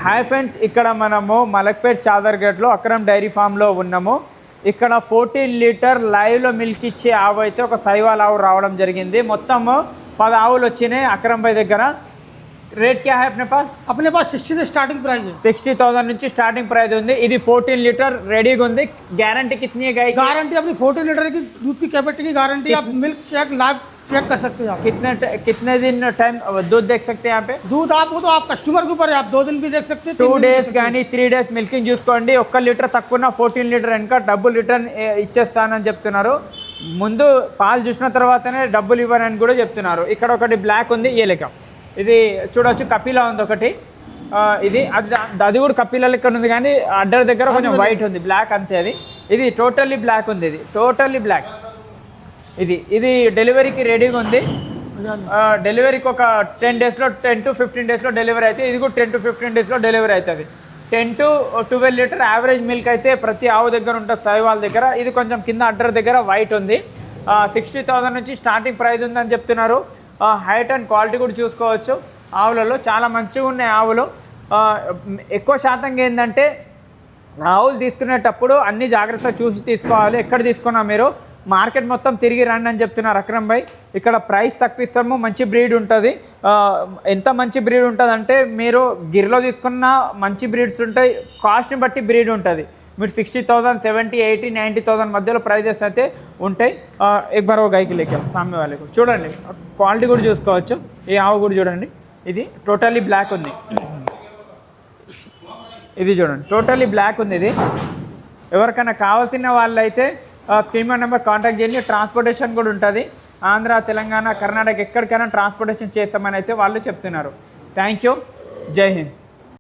Hi friends, ఇక్కడ మనము Malakpet చాదర్గట్లో Akram dairy ఫామ్లో ఉన్నాము. ఇక్కడ 14 లీటర్ లైవ్లో మిల్క్ ఇచ్చే ఆవు అయితే ఒక సైవాల్ ఆవు రావడం జరిగింది. మొత్తము 10 ఆవులు వచ్చినాయి అక్రమ్ భాయ్ దగ్గర. रेट क्या है अपने पास 60 से स्टार्टिंग प्राइस है. 60,000 నుంచి స్టార్టింగ్ ప్రైస్ ఉంది. ఇది 14 లీటర్ రెడీగా ఉంది. गारंटी कितनी है गाय की? गारंटी अपनी 14 लीटर की दूध की कैपेसिटी की गारंटी. आप मिल्क चेक लाइव चेक कर सकते हैं. आप कितने दिन टाइम दूध देख सकते हैं यहाँ पे? दूध आपको तो आप कस्टमर के ऊपर है. आप 2 दिन भी देख सकते हैं, 2 days కానీ 3 days మిల్కింగ్ చూసుకోండి. 1 లీటర్ తక్కువ 14 లీటర్ వెనక డబ్బులు రిటర్న్ ఇచ్చేస్తానని చెప్తున్నారు. ముందు పాలు చూసిన తర్వాతనే డబ్బులు ఇవ్వనని కూడా చెప్తున్నారు. ఇక్కడ ఒకటి బ్లాక్ ఉంది, ఏ లెక్క ఇది చూడొచ్చు. కపిలా ఉంది ఒకటి, ఇది అది కూడా కపిలా లెక్క ఉంది, కానీ అడ్డర్ దగ్గర కొంచెం వైట్ ఉంది, బ్లాక్ అంతే. ఇది టోటల్లీ బ్లాక్ ఉంది. ఇది టోటల్లీ బ్లాక్. ఇది డెలివరీకి రెడీగా ఉంది. డెలివరీకి ఒక 10 daysలో 10 to 15 daysలో డెలివరీ అయితే ఇది కూడా 10 to 15 daysలో డెలివరీ అవుతుంది. 10 to 12 లీటర్ యావరేజ్ మిల్క్ అయితే ప్రతి ఆవు దగ్గర ఉంటుంది, సైవాల్ దగ్గర. ఇది కొంచెం కింద అడ్డర్ దగ్గర వైట్ ఉంది. 60,000 నుంచి స్టార్టింగ్ ప్రైస్ ఉందని చెప్తున్నారు. హైట్ అండ్ క్వాలిటీ కూడా చూసుకోవచ్చు. ఆవులలో చాలా మంచిగా ఉన్నాయి ఆవులు. ఎక్కువ శాతంగా ఏంటంటే ఆవులు తీసుకునేటప్పుడు అన్ని జాగ్రత్తగా చూసి తీసుకోవాలి. ఎక్కడ తీసుకున్నా మీరు మార్కెట్ మొత్తం తిరిగి రండి అని చెప్తున్నారు అక్రమ్ భాయ్. ఇక్కడ ప్రైస్ తక్కువిస్తాము, మంచి బ్రీడ్ ఉంటుంది. ఎంత మంచి బ్రీడ్ ఉంటుంది అంటే మీరు గిర్లో తీసుకున్న మంచి బ్రీడ్స్ ఉంటాయి, కాస్ట్ని బట్టి బ్రీడ్ ఉంటుంది. మీరు 60,000, 70, 80, 90,000 మధ్యలో ప్రైజెస్ అయితే ఉంటాయి. ఎక్ బార్ గాయకి లేక సామ్య వాళ్ళకు చూడండి, క్వాలిటీ కూడా చూసుకోవచ్చు. ఈ ఆవు కూడా చూడండి, ఇది టోటల్లీ బ్లాక్ ఉంది. ఇది చూడండి, టోటల్లీ బ్లాక్ ఉంది. ఇది ఎవరికైనా కావాల్సిన వాళ్ళైతే స్క్రీన్ నెంబర్ కాంటాక్ట్ చేయండి. ట్రాన్స్పోర్టేషన్ కూడా ఉంటుంది. ఆంధ్ర, తెలంగాణ, కర్ణాటక ఎక్కడికైనా ట్రాన్స్పోర్టేషన్ చేస్తామని అయితే వాళ్ళు చెప్తున్నారు. Thank you. జై హింద్.